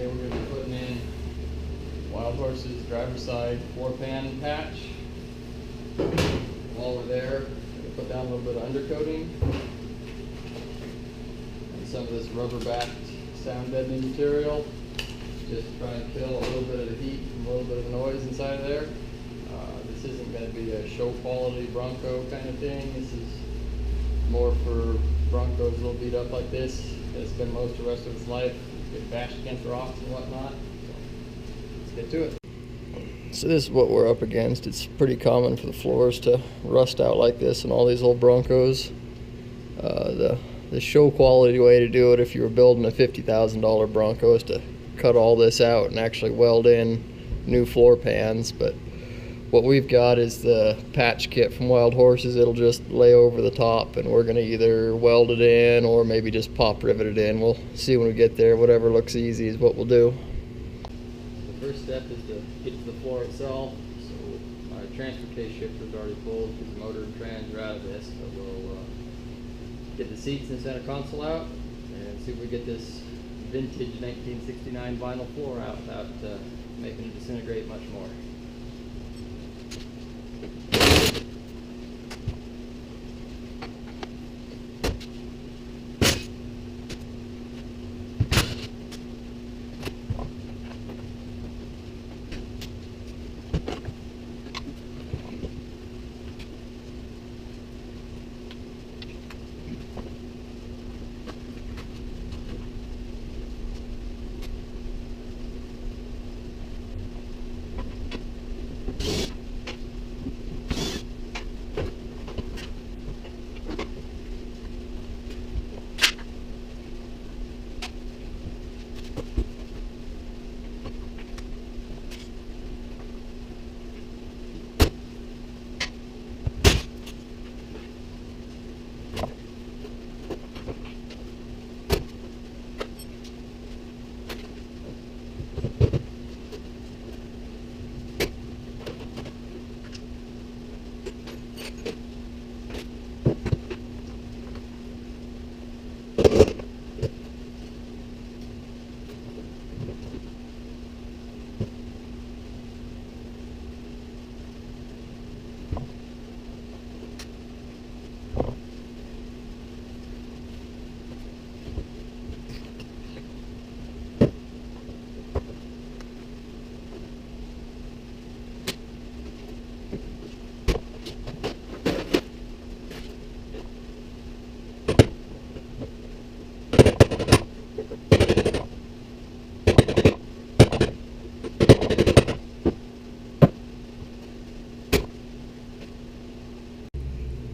Today we're going to be putting in Wild Horse's driver's side floor pan patch. While we're there, we're going to put down a little bit of undercoating and some of this rubber backed sound deadening material. Just to try and kill a little bit of the heat and a little bit of the noise inside of there. This isn't going to be a show quality Bronco kind of thing. This is more for Broncos a little beat up like this. That spend most of the rest of its life get bashed against rocks and whatnot. So let's get to it. So this is what we're up against. It's pretty common for the floors to rust out like this in all these old Broncos. The show quality way to do it if you were building a $50,000 Bronco is to cut all this out and actually weld in new floor pans, but what we've got is the patch kit from Wild Horses. It'll just lay over the top and we're going to either weld it in or maybe just pop rivet it in. We'll see when we get there. Whatever looks easy is what we'll do. The first step is to get to the floor itself. So my transfer case shifter is already pulled because the motor and trans are out of this. So we'll get the seats in the center console out and see if we get this vintage 1969 vinyl floor out without making it disintegrate much more.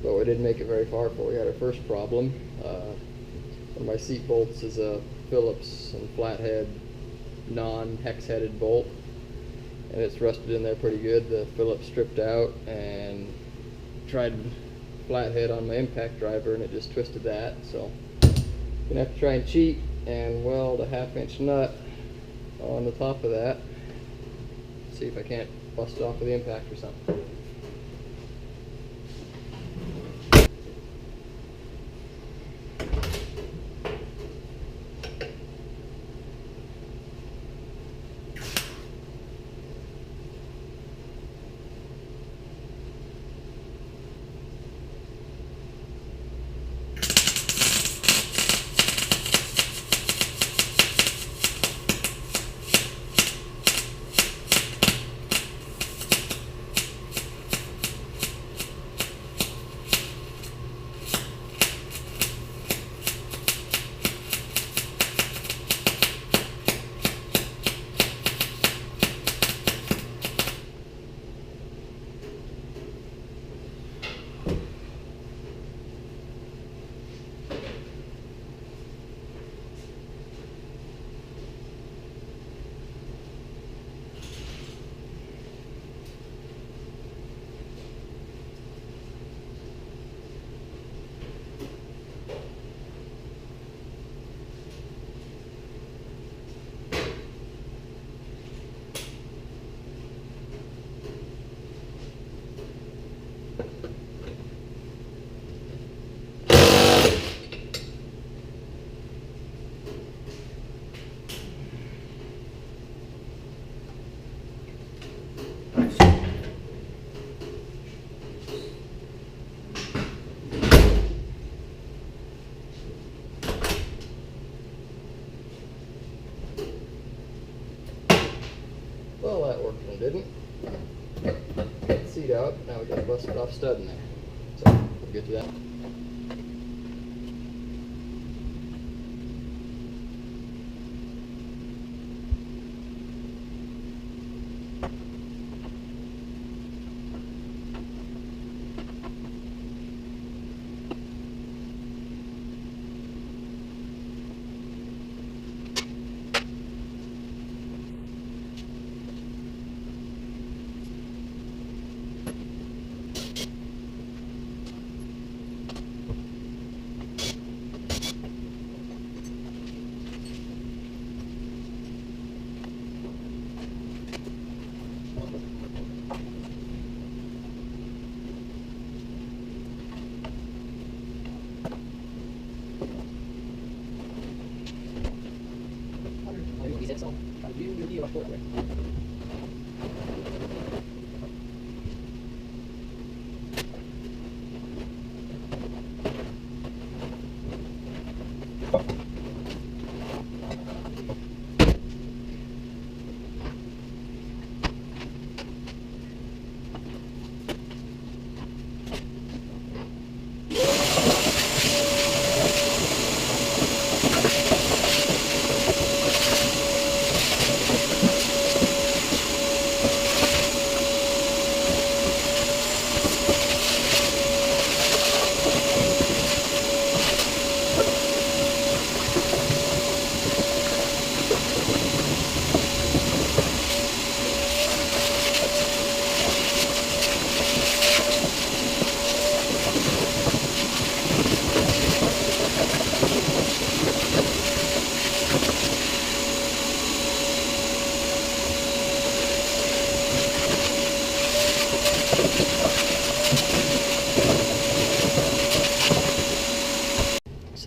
But we didn't make it very far before we had our first problem. One of my seat bolts is a Phillips and flathead non-hex-headed bolt, and it's rusted in there pretty good. The Phillips stripped out and tried flathead on my impact driver and it just twisted that. So I'm gonna have to try and cheat and weld a 1/2-inch nut on the top of that. See if I can't bust it off with the impact or something. that worked and didn't. Get the seat out, now we got a busted off stud in there. So we'll get to that.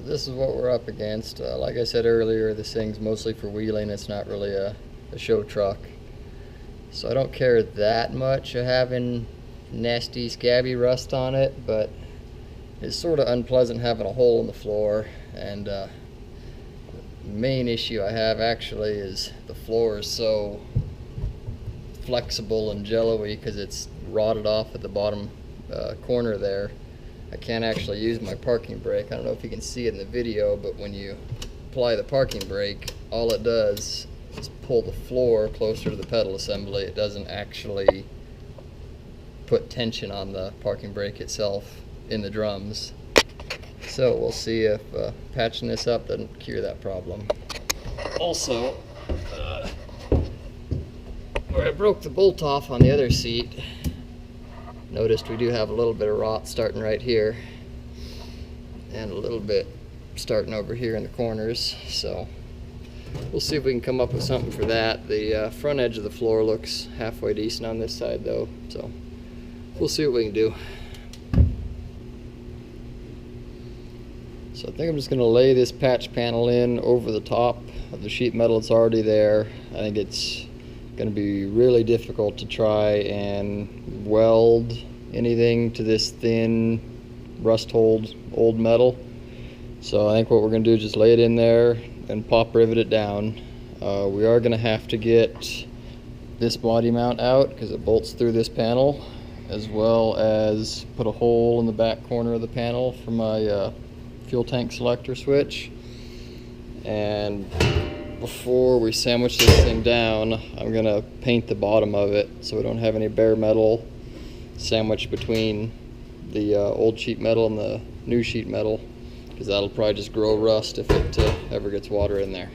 This is what we're up against. Like I said earlier, this thing's mostly for wheeling. It's not really a show truck. So I don't care that much of having nasty scabby rust on it, but it's sort of unpleasant having a hole in the floor. And the main issue I have actually is the floor is so flexible and jello-y because it's rotted off at the bottom corner there. I can't actually use my parking brake. I don't know if you can see it in the video, but when you apply the parking brake, all it does is pull the floor closer to the pedal assembly. It doesn't actually put tension on the parking brake itself in the drums. So we'll see if patching this up doesn't cure that problem. Also, where I broke the bolt off on the other seat, noticed we do have a little bit of rot starting right here and a little bit starting over here in the corners, so we'll see if we can come up with something for that. The front edge of the floor looks halfway decent on this side though, so we'll see what we can do. So I think I'm just going to lay this patch panel in over the top of the sheet metal that's already there. I think it's going to be really difficult to try and weld anything to this thin rust hold old metal. So I think what we're going to do is just lay it in there and pop rivet it down. We are going to have to get this body mount out because it bolts through this panel, as well as put a hole in the back corner of the panel for my fuel tank selector switch. And before we sandwich this thing down, I'm gonna paint the bottom of it so we don't have any bare metal sandwiched between the old sheet metal and the new sheet metal, because that'll probably just grow rust if it ever gets water in there.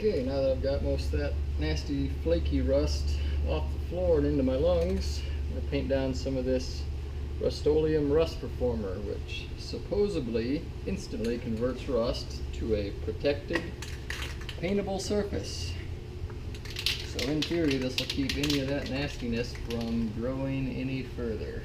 Okay, now that I've got most of that nasty flaky rust off the floor and into my lungs, I'm going to paint down some of this Rust-Oleum Rust Performer, which supposedly instantly converts rust to a protected, paintable surface. So in theory, this will keep any of that nastiness from growing any further.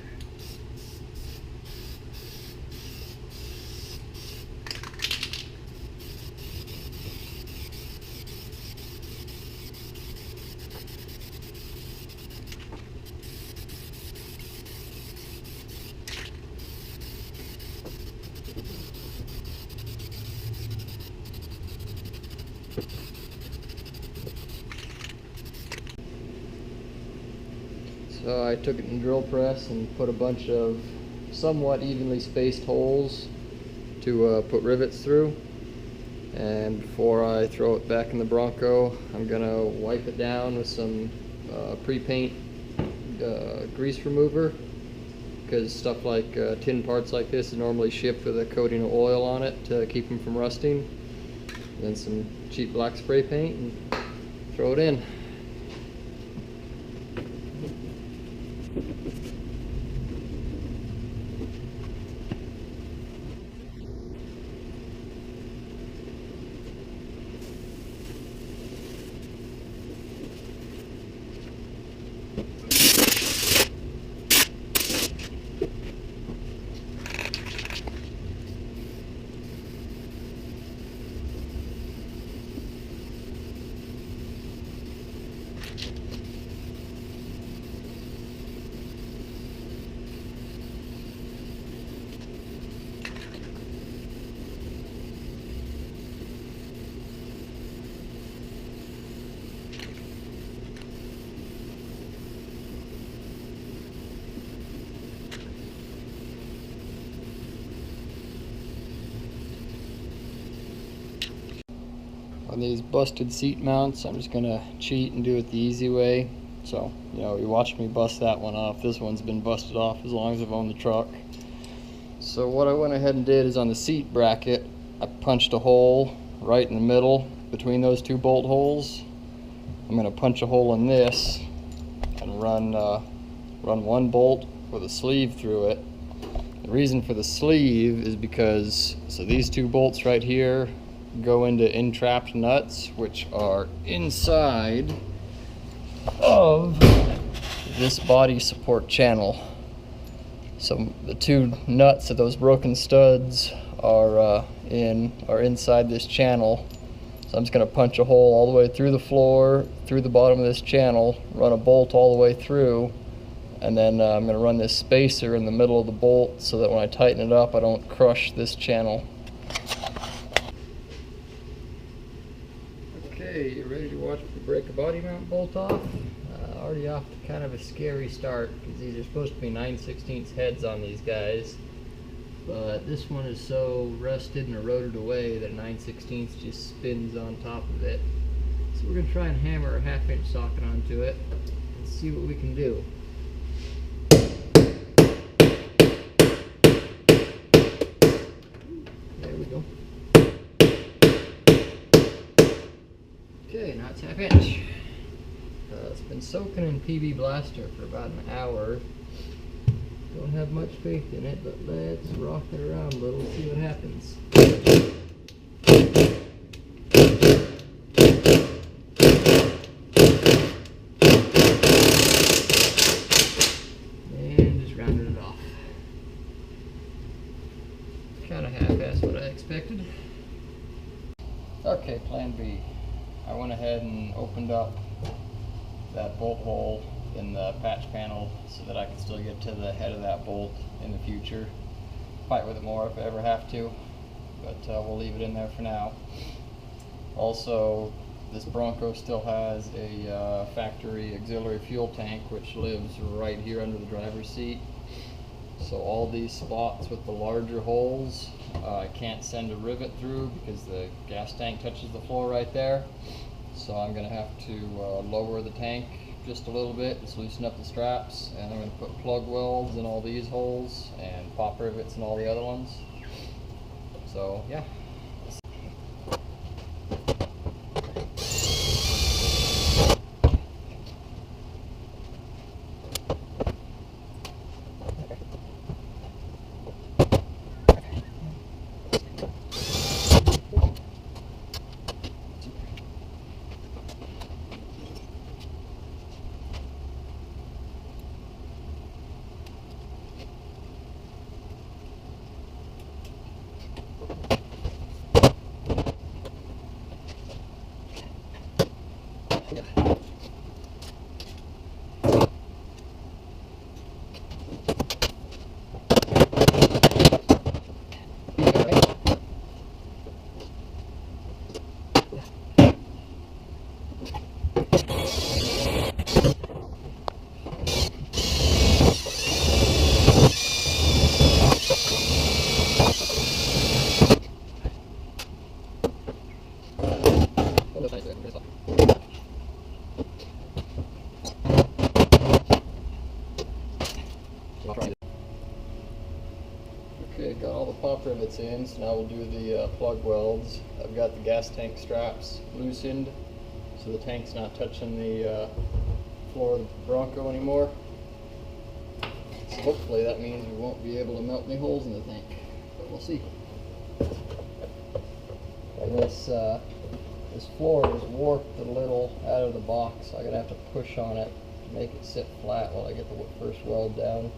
So I took it in drill press and put a bunch of somewhat evenly spaced holes to put rivets through. And before I throw it back in the Bronco, I'm gonna wipe it down with some pre-paint grease remover, because stuff like tin parts like this is normally shipped with a coating of oil on it to keep them from rusting. And then some cheap black spray paint and throw it in. On these busted seat mounts, I'm just gonna cheat and do it the easy way. So, you know, you watched me bust that one off. This one's been busted off as long as I've owned the truck. So what I went ahead and did is on the seat bracket, I punched a hole right in the middle between those two bolt holes. I'm gonna punch a hole in this and run one bolt with a sleeve through it. The reason for the sleeve is because, so these two bolts right here go into entrapped nuts, which are inside of this body support channel. So the two nuts of those broken studs are inside this channel. So I'm just going to punch a hole all the way through the floor, through the bottom of this channel, run a bolt all the way through, and then I'm going to run this spacer in the middle of the bolt so that when I tighten it up, I don't crush this channel. Okay, you ready to watch me break a body mount bolt off? Already off to kind of a scary start, because these are supposed to be 9/16 heads on these guys, but this one is so rusted and eroded away that 9/16 just spins on top of it. So we're going to try and hammer a 1/2 inch socket onto it and see what we can do. There we go. Okay, now it's 1/2 inch. It's been soaking in PB Blaster for about an hour. Don't have much faith in it, but let's rock it around a little, see what happens. And just rounded it off. Kind of half-assed what I expected. Okay, plan B. I went ahead and opened up that bolt hole in the patch panel so that I can still get to the head of that bolt in the future. Fight with it more if I ever have to, but we'll leave it in there for now. Also, this Bronco still has a factory auxiliary fuel tank which lives right here under the driver's seat. So all these spots with the larger holes, I can't send a rivet through because the gas tank touches the floor right there. So I'm going to have to lower the tank just a little bit, just loosen up the straps, and I'm going to put plug welds in all these holes and pop rivets in all the other ones. So yeah. of it's in, so now we'll do the plug welds. I've got the gas tank straps loosened, so the tank's not touching the floor of the Bronco anymore. So hopefully that means we won't be able to melt any holes in the tank, but we'll see. And this floor is warped a little out of the box, so I'm gonna have to push on it to make it sit flat while I get the first weld down.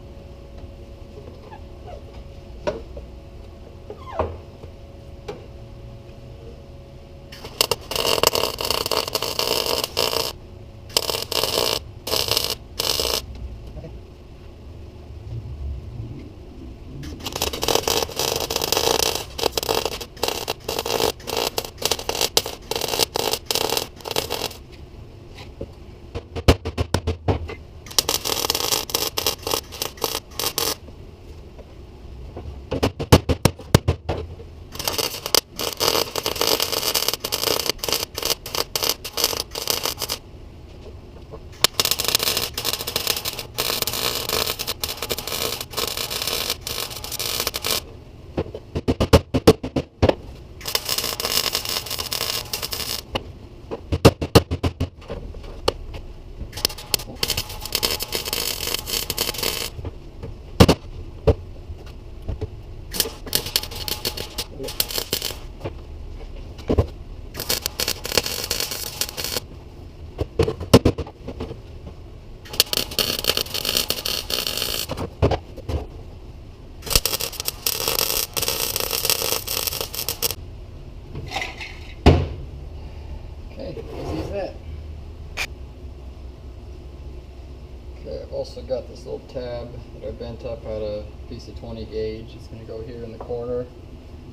Okay, I've also got this little tab that I bent up out of a piece of 20 gauge. It's going to go here in the corner.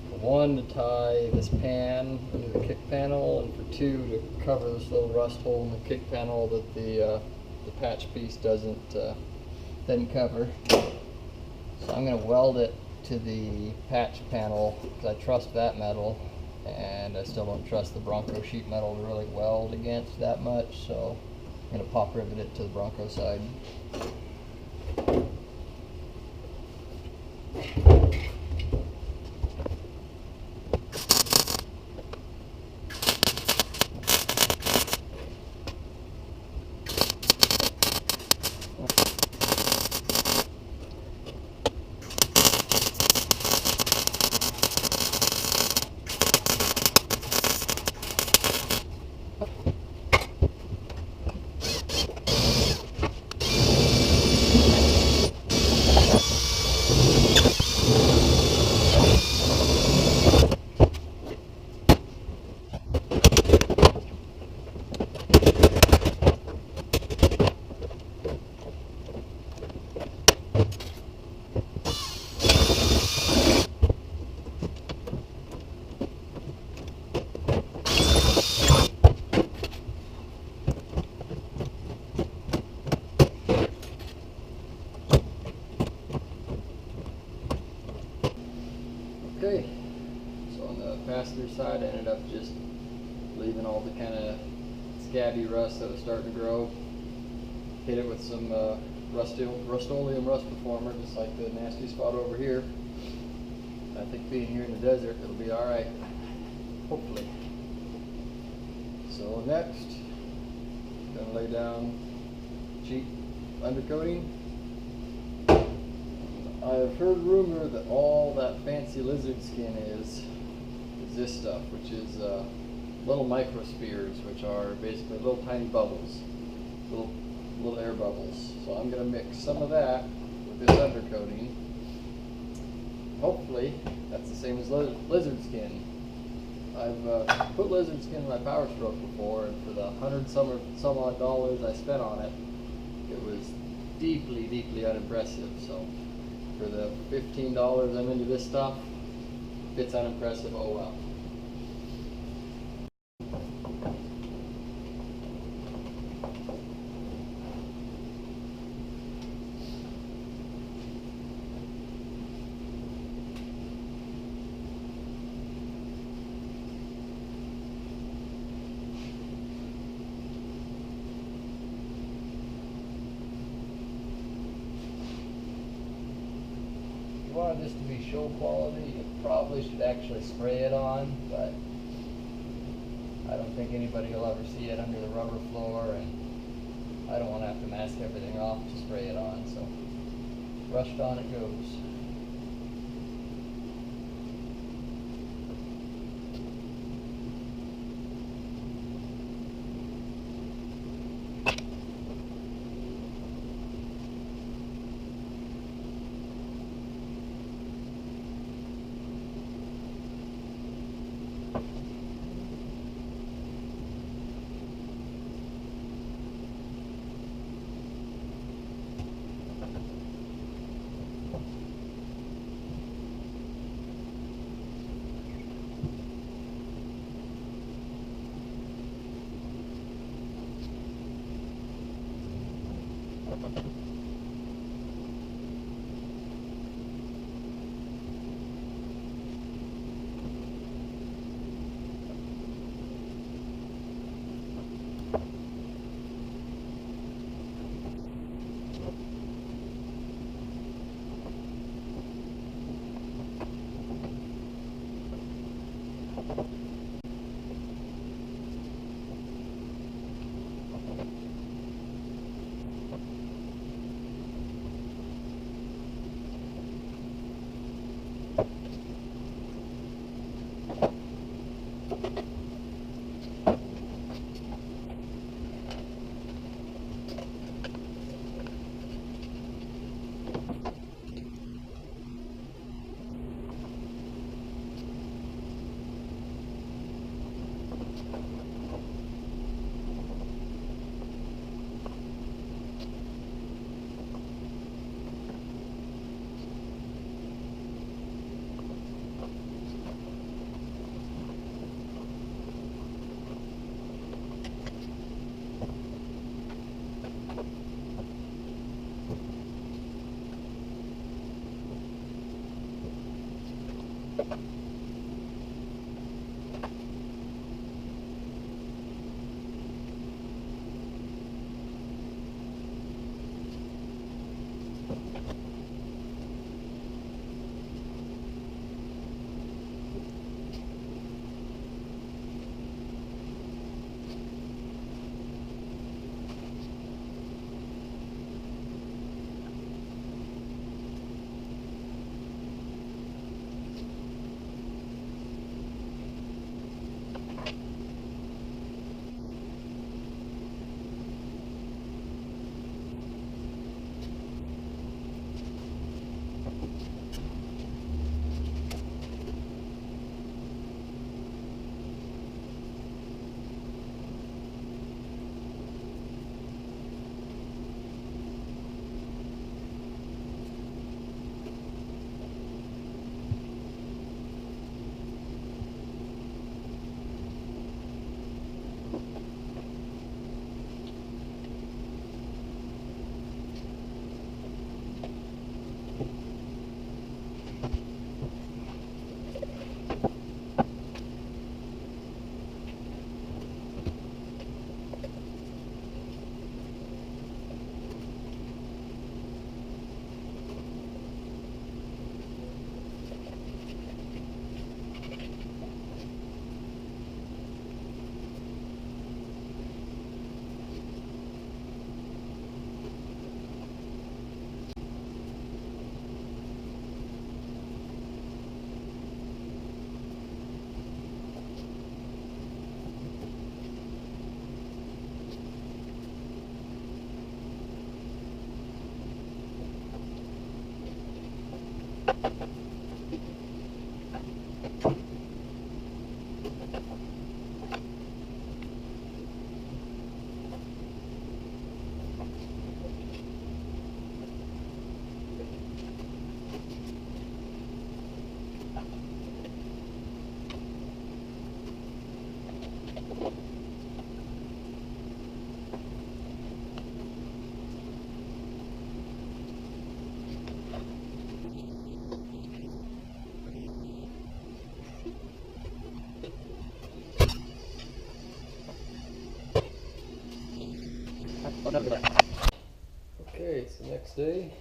For one, to tie this pan under the kick panel, and for two, to cover this little rust hole in the kick panel that the patch piece doesn't cover. So I'm going to weld it to the patch panel because I trust that metal, and I still don't trust the Bronco sheet metal to really weld against that much. So I'm going to pop rivet it to the Bronco side. Okay, so on the passenger side, I ended up just leaving all the kind of scabby rust that was starting to grow. Hit it with some Rust-Oleum Rust Performer, just like the nasty spot over here. I think being here in the desert, it'll be alright, hopefully. So next, gonna lay down cheap undercoating. I've heard rumor that all that fancy lizard skin is this stuff, which is little microspheres, which are basically little tiny bubbles, little air bubbles. So I'm going to mix some of that with this undercoating. Hopefully that's the same as lizard skin. I've put lizard skin in my Power Stroke before, and for the some odd dollars I spent on it, it was deeply unimpressive. So for the $15 I'm into this stuff, if it's unimpressive, oh well. If you wanted this to be show quality, you probably should actually spray it on, but I don't think anybody will ever see it under the rubber floor, and I don't want to have to mask everything off to spray it on, so brushed on it goes. Okay, it's the next day.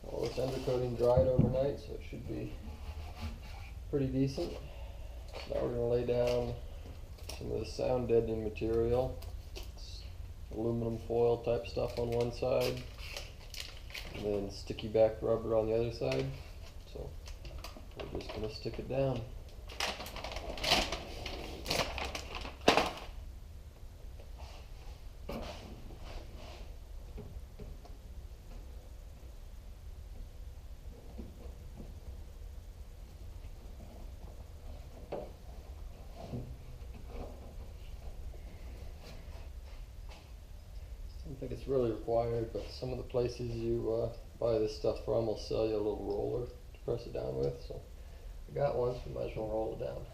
All this undercoating dried overnight, so it should be pretty decent. Now we're going to lay down some of the sound deadening material. It's aluminum foil type stuff on one side, and then sticky back rubber on the other side. So we're just going to stick it down. I don't think it's really required, but some of the places you buy this stuff from will sell you a little roller to press it down with. So I got one, so we might as well roll it down.